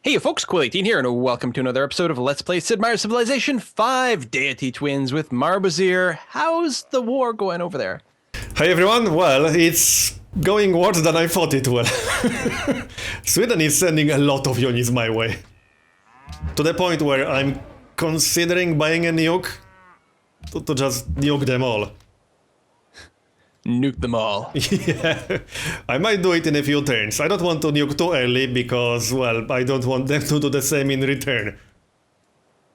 Hey folks, Quill18 here, and welcome to another episode of Let's Play Sid Meier's Civilization 5 Deity Twins with Marbozir. How's the war going over there? Hi everyone, well, it's going worse than I thought it will. Sweden is sending a lot of units my way. To the point where I'm considering buying a nuke to just nuke them all. Nuke them all. Yeah, I might do it in a few turns. I don't want to nuke too early because, well, I don't want them to do the same in return.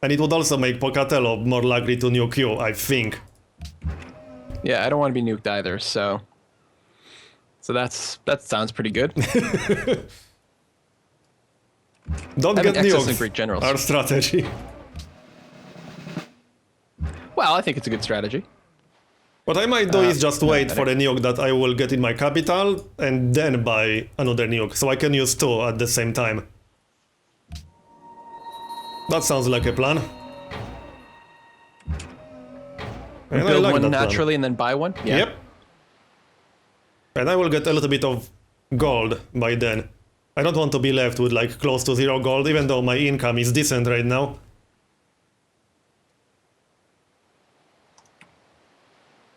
And it would also make Pocatello more likely to nuke you, I think. Yeah, I don't want to be nuked either, so that sounds pretty good. Don't get nuked, Greek generals. Our strategy. Well, I think it's a good strategy. What I might do is just wait for a nuke that I will get in my capital and then buy another nuke, so I can use two at the same time. That sounds like a plan. And build like one that naturally plan. and then buy one? Yeah. Yep. And I will get a little bit of gold by then. I don't want to be left with like close to 0 gold, even though my income is decent right now.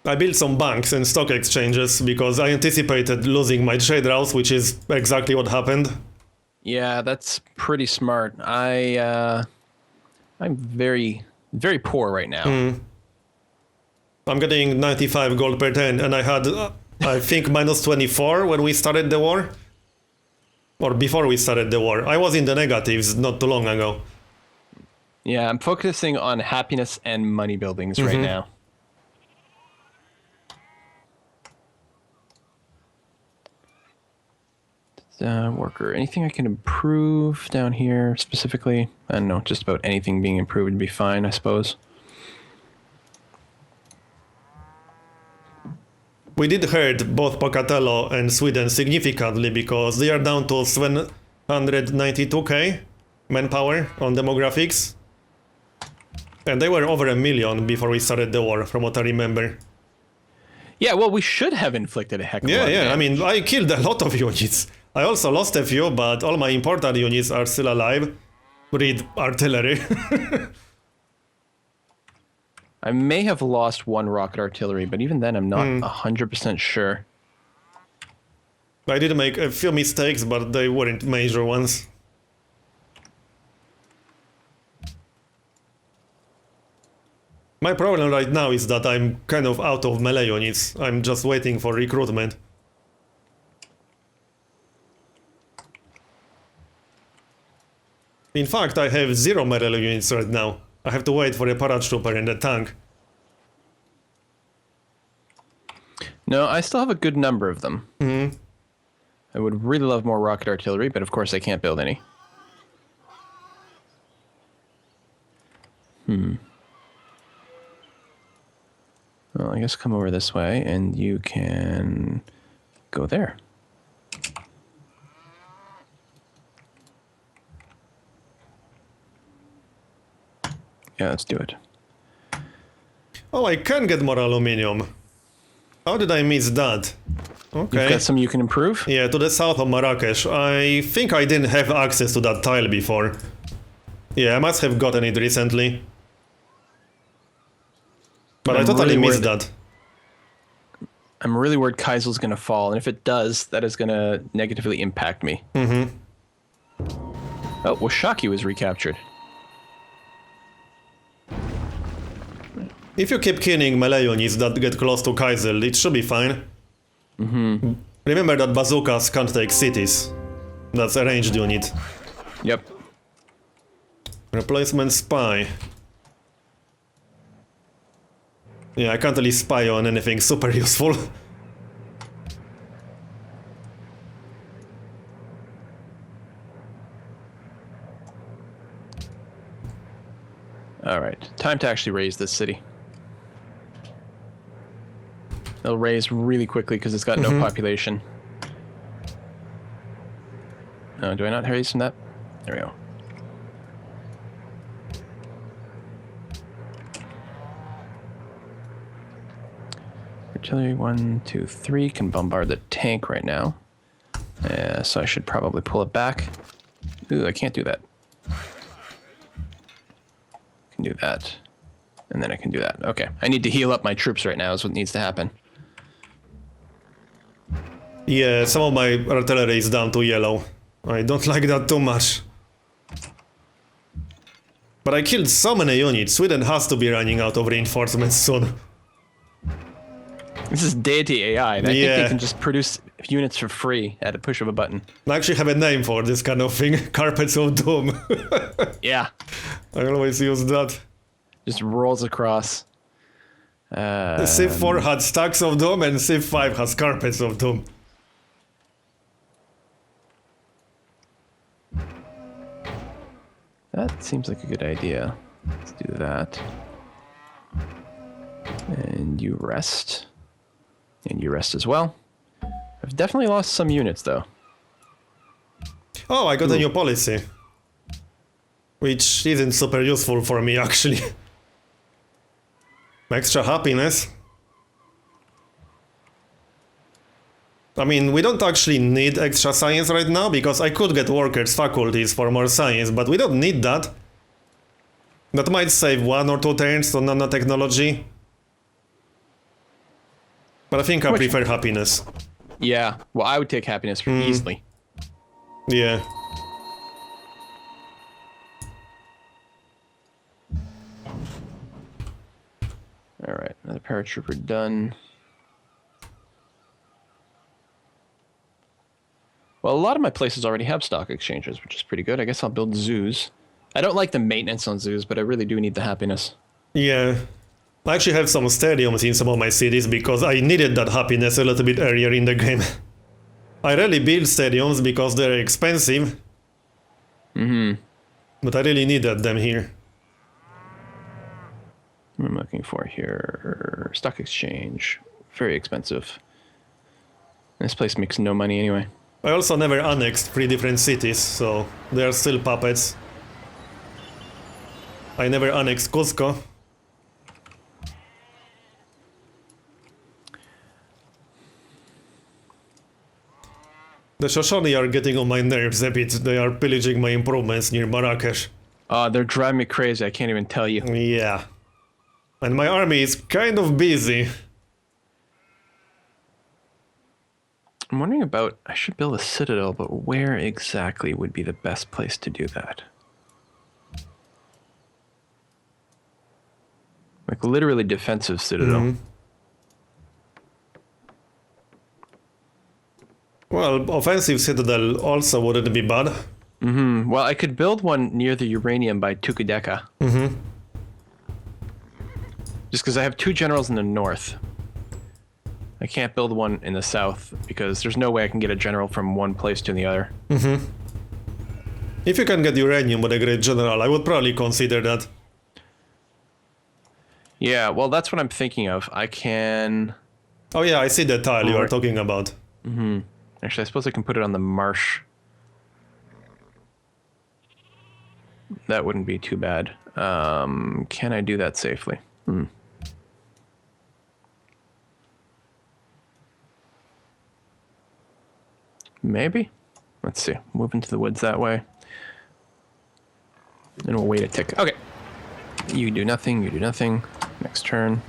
I built some banks and stock exchanges because I anticipated losing my trade routes, which is exactly what happened. Yeah, that's pretty smart. I'm very, very poor right now. I'm getting 95 gold per turn, and I had, I think, minus 24 when we started the war. Or before we started the war. I was in the negatives not too long ago. Yeah, I'm focusing on happiness and money buildings right now. Worker, anything I can improve down here specifically? I don't know, just about anything being improved would be fine, I suppose. We did hurt both Pocatello and Sweden significantly because they are down to 792k manpower on demographics. And they were over 1 million before we started the war, from what I remember. Yeah, well, we should have inflicted a heck of a lot of Yeah, I damage. mean, I killed a lot of units. I also lost a few, but all my important units are still alive. Read artillery. I may have lost one rocket artillery, but even then I'm not 100% sure. I did make a few mistakes, but they weren't major ones. My problem right now is that I'm kind of out of melee units. I'm just waiting for recruitment. In fact, I have 0 melee units right now. I have to wait for a paratrooper and a tank. No, I still have a good number of them. I would really love more rocket artillery, but of course I can't build any. Well, I guess come over this way, and you can go there. Yeah, let's do it. Oh, I can get more aluminium. How did I miss that? Okay. You've got some you can improve? Yeah, to the south of Marrakesh. I think I didn't have access to that tile before. Yeah, I must have gotten it recently. But I totally missed that. I'm really worried Kaisel's gonna fall, and if it does, that is gonna negatively impact me. Oh, Washaki was recaptured. If you keep killing melee units that get close to Kaisel, it should be fine. Remember that bazookas can't take cities. That's a ranged unit. Yep. Replacement spy. Yeah, I can't really spy on anything super useful. Alright, time to actually raise this city. It'll raise really quickly because it's got no population. Oh, do I not raise from that? There we go. Artillery 1, 2, 3 can bombard the tank right now. So I should probably pull it back. Ooh, I can't do that. I can do that. And then I can do that. Okay. I need to heal up my troops right now is what needs to happen. Yeah, some of my artillery is down to yellow. I don't like that too much. But I killed so many units, Sweden has to be running out of reinforcements soon. This is Deity AI. I think Yeah. they can just produce units for free at a push of a button. I actually have a name for this kind of thing, Carpets of Doom. Yeah. I always use that. Just rolls across. Civ 4 had Stacks of Doom and Civ 5 has Carpets of Doom. That seems like a good idea. Let's do that. And you rest. And you rest as well. I've definitely lost some units, though. Oh, I got a new policy. Which isn't super useful for me, actually. Extra happiness. I mean, we don't actually need extra science right now, because I could get workers' faculties for more science, but we don't need that. That might save 1 or 2 turns on nanotechnology. But I think I prefer happiness. Yeah, well, I would take happiness easily. Yeah. Alright, another paratrooper done. Well, a lot of my places already have stock exchanges, which is pretty good. I guess I'll build zoos. I don't like the maintenance on zoos, but I really do need the happiness. Yeah. I actually have some stadiums in some of my cities because I needed that happiness a little bit earlier in the game. I rarely build stadiums because they're expensive. But I really needed them here. What am I looking for here? Stock exchange. Very expensive. This place makes no money anyway. I also never annexed 3 different cities, so they are still puppets. I never annexed Cusco. The Shoshone are getting on my nerves a bit. They are pillaging my improvements near Marrakesh. They're driving me crazy. I can't even tell you. Yeah. And my army is kind of busy. I'm wondering about... I should build a citadel, but where exactly would be the best place to do that? Like, literally defensive citadel. Well, offensive citadel also wouldn't be bad. Well, I could build one near the uranium by Tukudeka. Just because I have 2 generals in the north. I can't build one in the south because there's no way I can get a general from one place to the other. If you can get uranium with a great general, I would probably consider that. Yeah, well, that's what I'm thinking of. I can... Oh yeah, I see the tile you are talking about. Actually, I suppose I can put it on the marsh. That wouldn't be too bad. Can I do that safely? Maybe. Let's see. Move into the woods that way. Then we'll wait a tick. Okay. You do nothing. You do nothing. Next turn.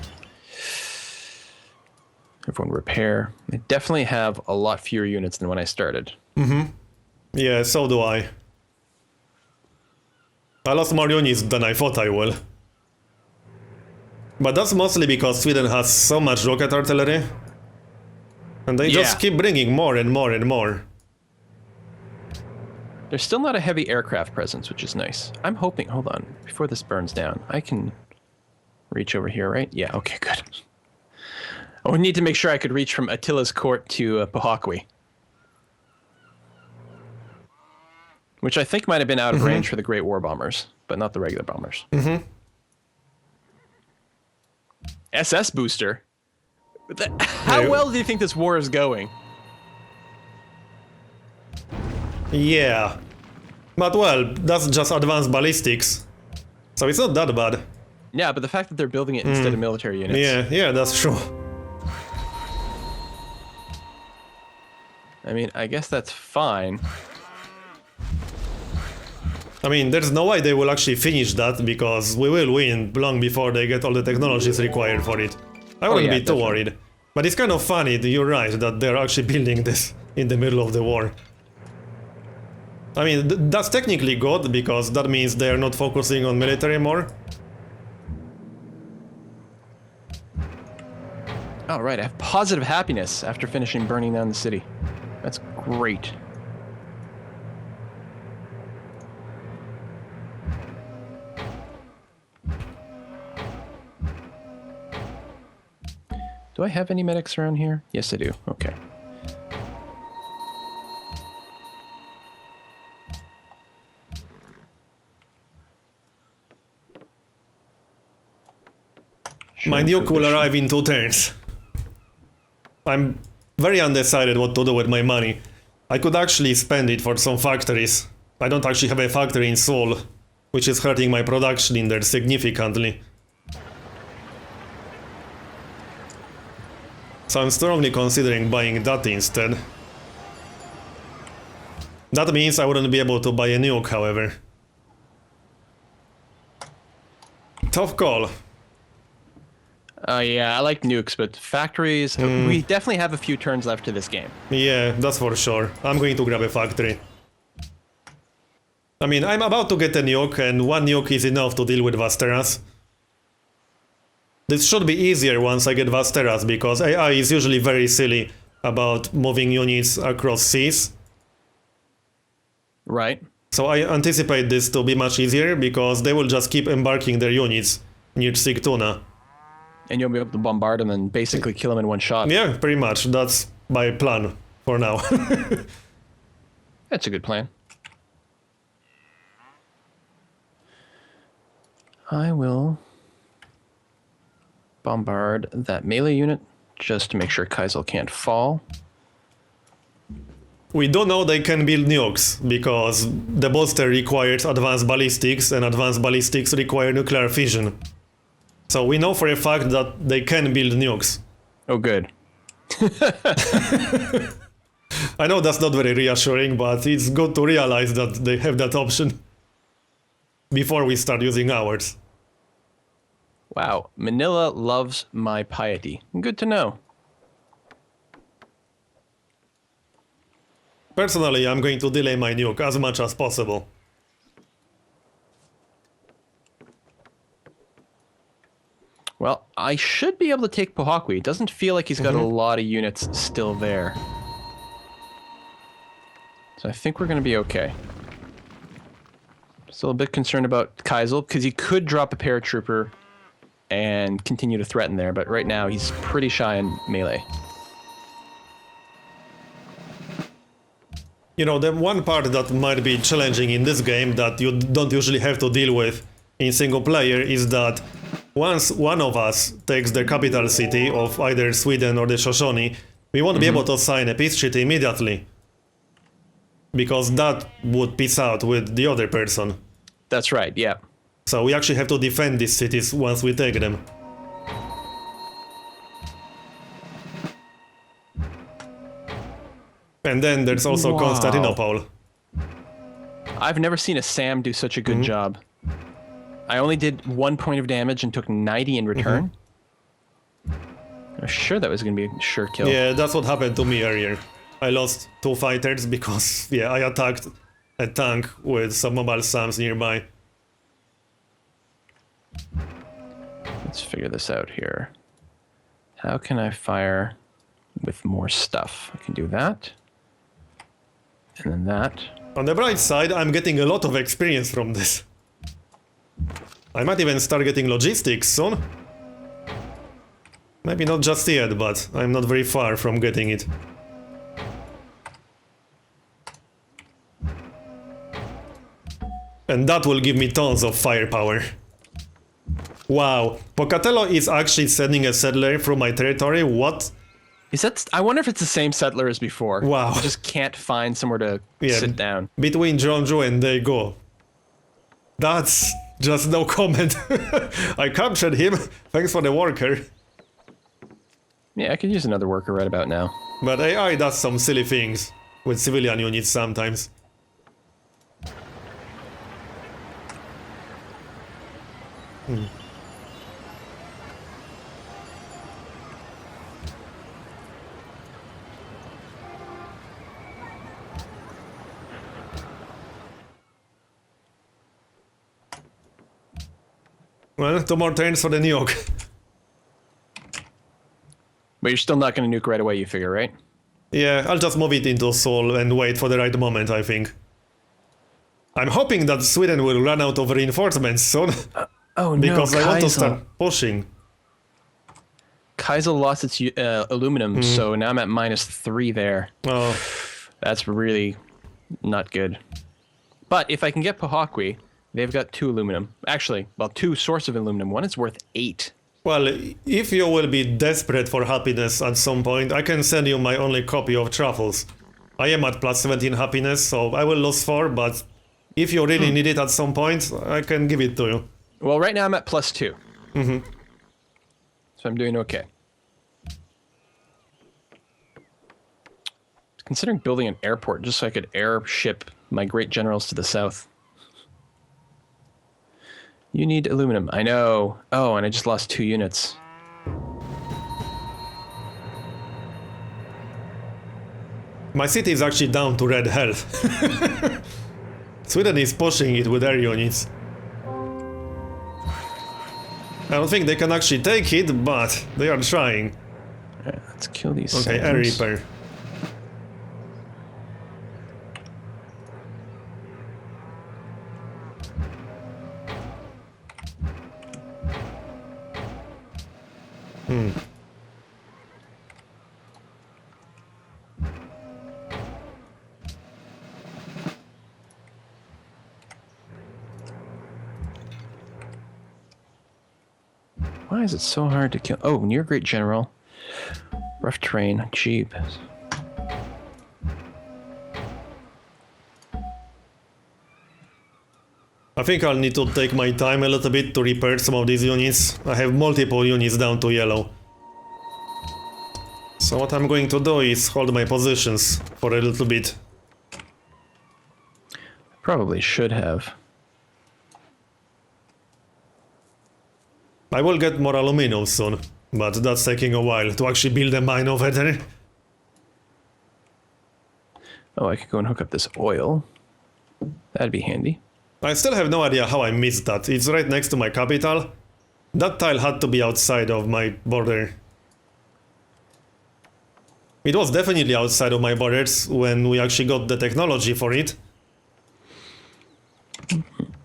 Everyone repair. I definitely have a lot fewer units than when I started. Yeah, so do I. I lost more units than I thought I will. But that's mostly because Sweden has so much rocket artillery. And they just keep bringing more and more and more. There's still not a heavy aircraft presence, which is nice. I'm hoping, hold on, before this burns down, I can reach over here, right? Yeah, okay, good. I would need to make sure I could reach from Attila's court to Pohakwi. Which I think might have been out of range for the Great War bombers, but not the regular bombers. SS booster? How well do you think this war is going? Yeah. But well, that's just advanced ballistics. So it's not that bad. Yeah, but the fact that they're building it instead of military units. Yeah, that's true. I mean, I guess that's fine. I mean, there's no way they will actually finish that, because we will win long before they get all the technologies required for it. I wouldn't be too worried. But it's kind of funny, you're right, that they're actually building this in the middle of the war. I mean, that's technically good, because that means they're not focusing on military more. All right, I have positive happiness after finishing burning down the city. That's great. Do I have any medics around here? Yes, I do. Okay. My nuke will arrive in 2 turns. I'm very undecided what to do with my money. I could actually spend it for some factories. I don't actually have a factory in Seoul, which is hurting my production in there significantly. So I'm strongly considering buying that instead. That means I wouldn't be able to buy a nuke, however. Tough call. Yeah, I like nukes, but factories... We definitely have a few turns left to this game. Yeah, that's for sure. I'm going to grab a factory. I mean, I'm about to get a nuke, and 1 nuke is enough to deal with Vasteras. This should be easier once I get Vasteras, because AI is usually very silly about moving units across seas. Right. So I anticipate this to be much easier, because they will just keep embarking their units near Sigtuna. And you'll be able to bombard them and basically kill them in one shot. Yeah, pretty much. That's my plan for now. That's a good plan. I will bombard that melee unit just to make sure Kaisel can't fall. We do know they can build nukes, because the booster requires advanced ballistics, and advanced ballistics require nuclear fission. So we know for a fact that they can build nukes. Oh, good. I know that's not very reassuring, but it's good to realize that they have that option before we start using ours. Wow, Manila loves my piety. Good to know. Personally, I'm going to delay my nuke as much as possible. Well, I should be able to take Pohakwi. It doesn't feel like he's got a lot of units still there. So I think we're going to be okay. Still a bit concerned about Kaisel, because he could drop a paratrooper and continue to threaten there, but right now he's pretty shy in melee. You know, the one part that might be challenging in this game that you don't usually have to deal with in single player is that once one of us takes the capital city of either Sweden or the Shoshone, we won't be able to sign a peace treaty immediately. Because that would peace out with the other person. That's right, yeah. So we actually have to defend these cities once we take them. And then there's also Constantinople. I've never seen a Sam do such a good job. I only did 1 point of damage and took 90 in return. I was sure that was going to be a sure kill. Yeah, that's what happened to me earlier. I lost 2 fighters because, yeah, I attacked a tank with some mobile SAMs nearby. Let's figure this out here. How can I fire with more stuff? I can do that. And then that. On the bright side, I'm getting a lot of experience from this. I might even start getting logistics soon. Maybe not just yet, but I'm not very far from getting it. And that will give me tons of firepower. Wow, Pocatello is actually sending a settler through my territory, what? Is that? I wonder if it's the same settler as before. Wow. I just can't find somewhere to sit down. Between Jeonju and Daegu. That's just no comment. I captured him, thanks for the worker. Yeah, I could use another worker right about now. But AI does some silly things with civilian units sometimes. Well, 2 more turns for the nuke. But you're still not going to nuke right away, you figure, right? Yeah, I'll just move it into Seoul and wait for the right moment, I think. I'm hoping that Sweden will run out of reinforcements soon. Oh no, because I want to Kaisel. start pushing. Kaisel lost its aluminum, so now I'm at -3 there. Oh, That's really not good. But if I can get Pohakwi, they've got 2 aluminum. Actually, well, 2 source of aluminum. One is worth 8. well, if you will be desperate for happiness at some point, I can send you my only copy of Truffles. I am at +17 happiness, so I will lose 4, but if you really need it at some point, I can give it to you. Well, right now I'm at +2. So I'm doing okay. Considering building an airport just so I could airship my great generals to the south. You need aluminum. I know. Oh, and I just lost 2 units. My city is actually down to red health. Sweden is pushing it with air units. I don't think they can actually take it, but they are trying. Alright, let's kill these. Okay, air Sams. repair. Why is it so hard to kill? Oh, near Great General. Rough terrain. Jeep. I think I'll need to take my time a little bit to repair some of these units. I have multiple units down to yellow. So what I'm going to do is hold my positions for a little bit. Probably should have. I will get more aluminum soon, but that's taking a while to actually build a mine over there. Oh, I could go and hook up this oil. That'd be handy. I still have no idea how I missed that. It's right next to my capital. That tile had to be outside of my border. It was definitely outside of my borders when we actually got the technology for it.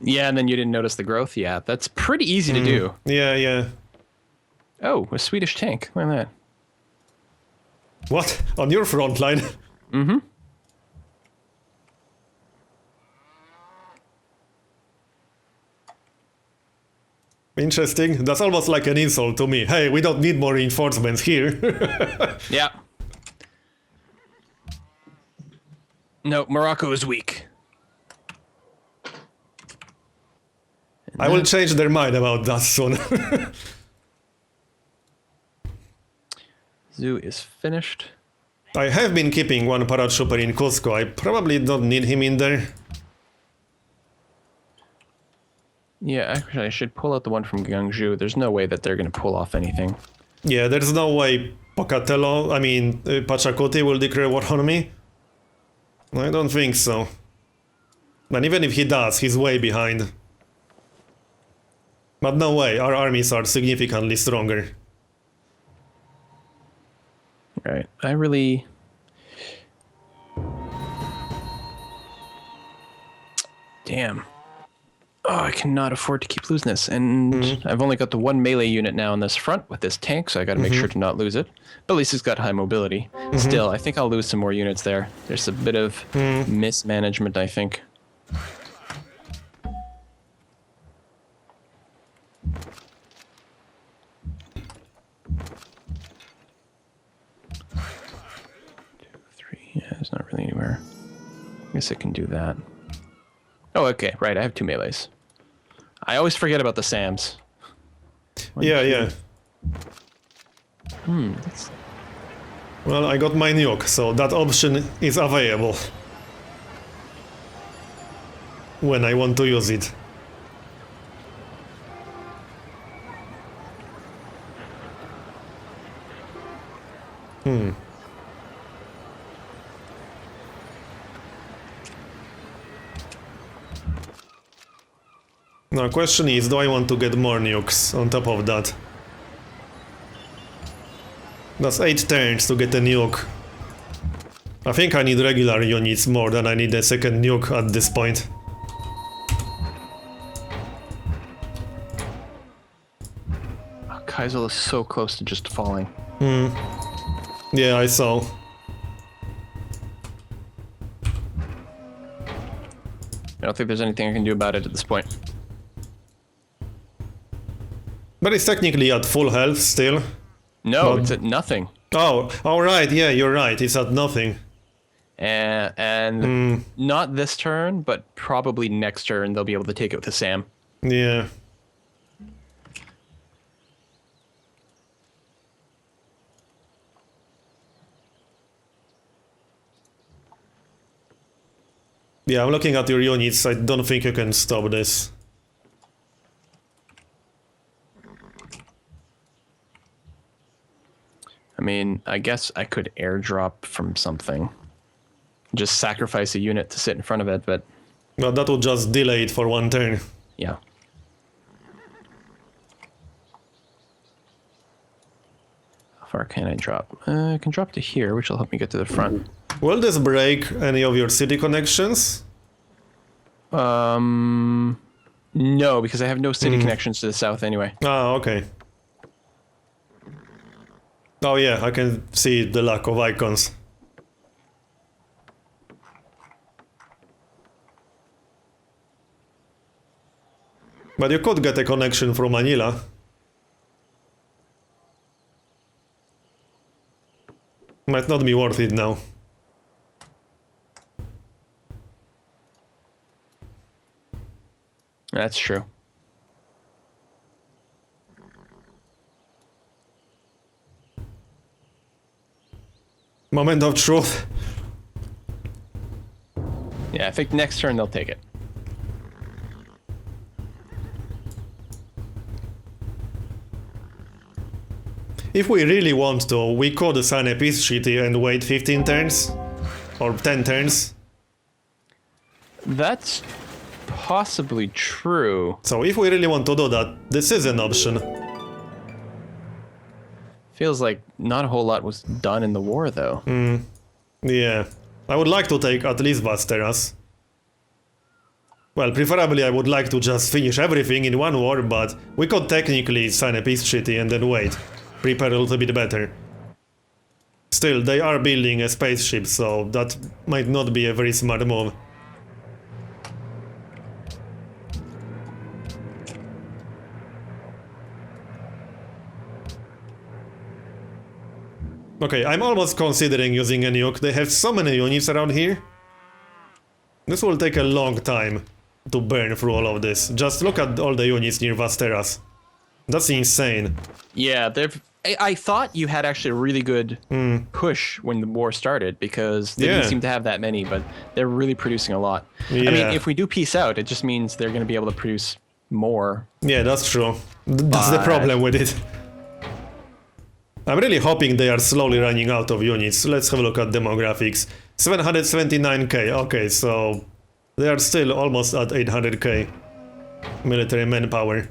Yeah, and then you didn't notice the growth? Yeah, that's pretty easy to do. Yeah, yeah. Oh, a Swedish tank. Look at that. What? On your front line? Mm-hmm. Interesting. That's almost like an insult to me. Hey, we don't need more reinforcements here. Yeah. No, Morocco is weak. I will change their mind about that soon. Zoo is finished. I have been keeping one paratrooper in Cusco. I probably don't need him in there. Yeah, actually, I should pull out the one from Gwangju. There's no way that they're going to pull off anything. Yeah, there's no way Pachacuti will declare war on me. I don't think so. And even if he does, he's way behind. But no way, our armies are significantly stronger. Right. I really... Damn. Oh, I cannot afford to keep losing this. And I've only got the 1 melee unit now on this front with this tank, so I got to make sure to not lose it. But at least it's got high mobility. Still, I think I'll lose some more units there. There's a bit of mismanagement, I think. Yeah, there's not really anywhere. I guess I can do that. Oh, okay, right, I have 2 melees. I always forget about the SAMs. Yeah. That's... Well, I got my nuke, so that option is available. When I want to use it. Now, question is, do I want to get more nukes on top of that? That's 8 turns to get a nuke. I think I need regular units more than I need a second nuke at this point. Oh, Kaisel is so close to just falling. Yeah, I saw. I don't think there's anything I can do about it at this point. But it's technically at full health still. No, Not- it's at nothing. Oh, alright, yeah, you're right, it's at nothing. And not this turn, but probably next turn they'll be able to take it with a Sam. Yeah. Yeah, I'm looking at your units, I don't think you can stop this. I mean, I guess I could airdrop from something. Just sacrifice a unit to sit in front of it, but But that would just delay it for one turn. yeah. How far can I drop? I can drop to here, which will help me get to the front. Will this break any of your city connections? No, because I have no city connections to the south anyway. Ah, okay. Oh yeah, I can see the lack of icons. But you could get a connection from Manila. Might not be worth it now. That's true. Moment of truth. Yeah, I think next turn they'll take it. If we really want to, we could sign a peace treaty and wait 15 turns. Or 10 turns. That's possibly true. So if we really want to do that, this is an option. Feels like not a whole lot was done in the war, though. Yeah. I would like to take at least Vasteras. Well, preferably I would like to just finish everything in one war, but we could technically sign a peace treaty and then wait. Prepare a little bit better. Still, they are building a spaceship, so that might not be a very smart move. Okay, I'm almost considering using a nuke. They have so many units around here. This will take a long time to burn through all of this. Just look at all the units near Vasteras. That's insane. Yeah, they've. I thought you had actually a really good push when the war started because they didn't Yeah. seem to have that many, but they're really producing a lot. I mean, Yeah. if we do peace out, it just means they're going to be able to produce more. Yeah, that's true. That's the But- problem with it. I'm really hoping they are slowly running out of units. Let's have a look at demographics. 779k, okay, so they are still almost at 800k military manpower.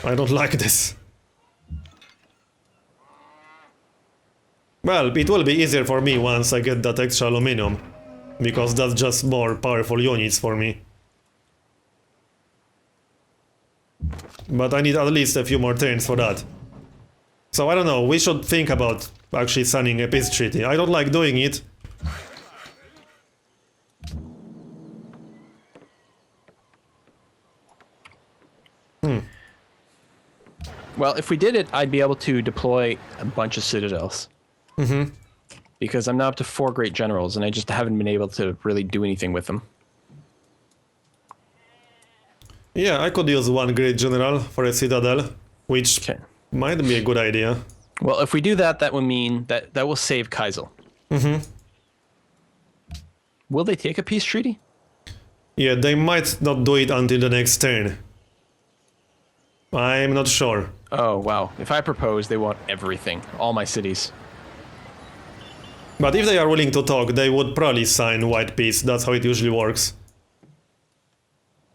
I don't like this. Well, it will be easier for me once I get that extra aluminum, because that's just more powerful units for me. But I need at least a few more turns for that. So I don't know, we should think about actually signing a peace treaty. I don't like doing it. Well, if we did it, I'd be able to deploy a bunch of citadels. Because I'm now up to 4 great generals, and I just haven't been able to really do anything with them. Yeah, I could use one great general for a citadel, which Okay. might be a good idea. Well, if we do that, that would mean that will save Kaisel. Will they take a peace treaty? Yeah, they might not do it until the next turn. I'm not sure. Oh, wow. If I propose, they want everything. All my cities. But if they are willing to talk, they would probably sign white peace. That's how it usually works.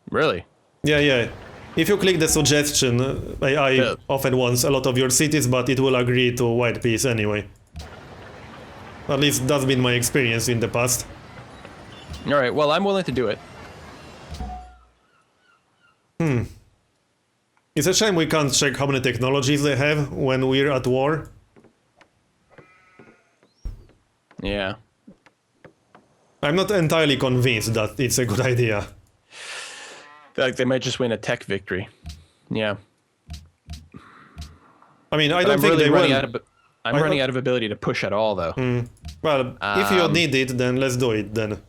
Really? Yeah. If you click the suggestion, AI often wants a lot of your cities, but it will agree to white peace anyway. At least that's been my experience in the past. Alright, well, I'm willing to do it. It's a shame we can't check how many technologies they have when we're at war. Yeah. I'm not entirely convinced that it's a good idea. Like, they might just win a tech victory. Yeah. I mean, I But don't I'm think really they running will. out of... I'm running out of ability to push at all, though. Well, if you need it, then let's do it then.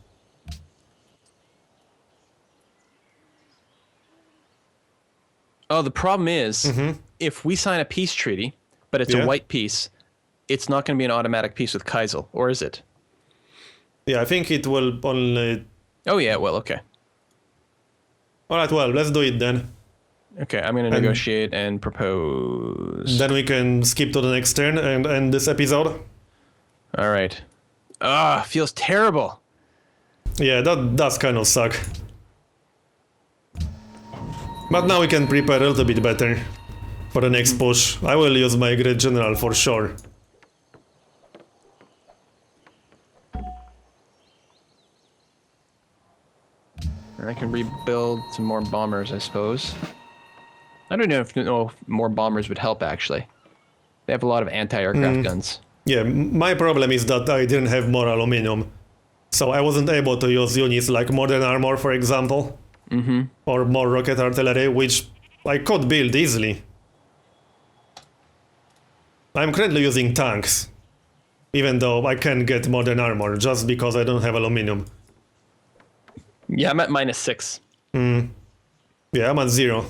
Oh, the problem is, if we sign a peace treaty, but it's a white peace, it's not going to be an automatic peace with Kaisel, or is it? Yeah, I think it will only... Oh, yeah, well, okay. Alright, well, let's do it then. Okay, I'm going to negotiate and propose. Then we can skip to the next turn and end this episode. All right. Ah, feels terrible. Yeah, that does kind of suck. But now we can prepare a little bit better for the next push. I will use my Great General for sure. I can rebuild some more bombers, I suppose. I don't know if more bombers would help, actually. They have a lot of anti-aircraft guns. Yeah, my problem is that I didn't have more aluminum. So I wasn't able to use units like modern armor, for example. Or more rocket artillery, which I could build easily. I'm currently using tanks. Even though I can get modern armor, just because I don't have aluminum. Yeah, I'm at -6. Yeah, I'm at 0.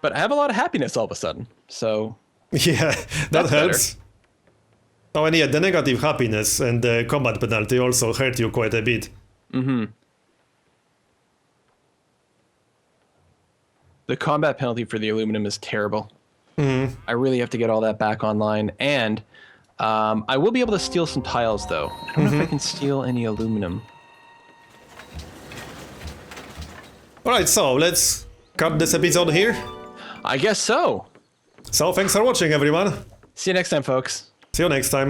But I have a lot of happiness all of a sudden, so... Yeah, that helps. Oh, and yeah, the negative happiness and the combat penalty also hurt you quite a bit. The combat penalty for the aluminum is terrible. I really have to get all that back online, and I will be able to steal some tiles, though. I don't know if I can steal any aluminum. Alright, so let's cut this episode here. I guess so. So thanks for watching, everyone. See you next time, folks. See you next time.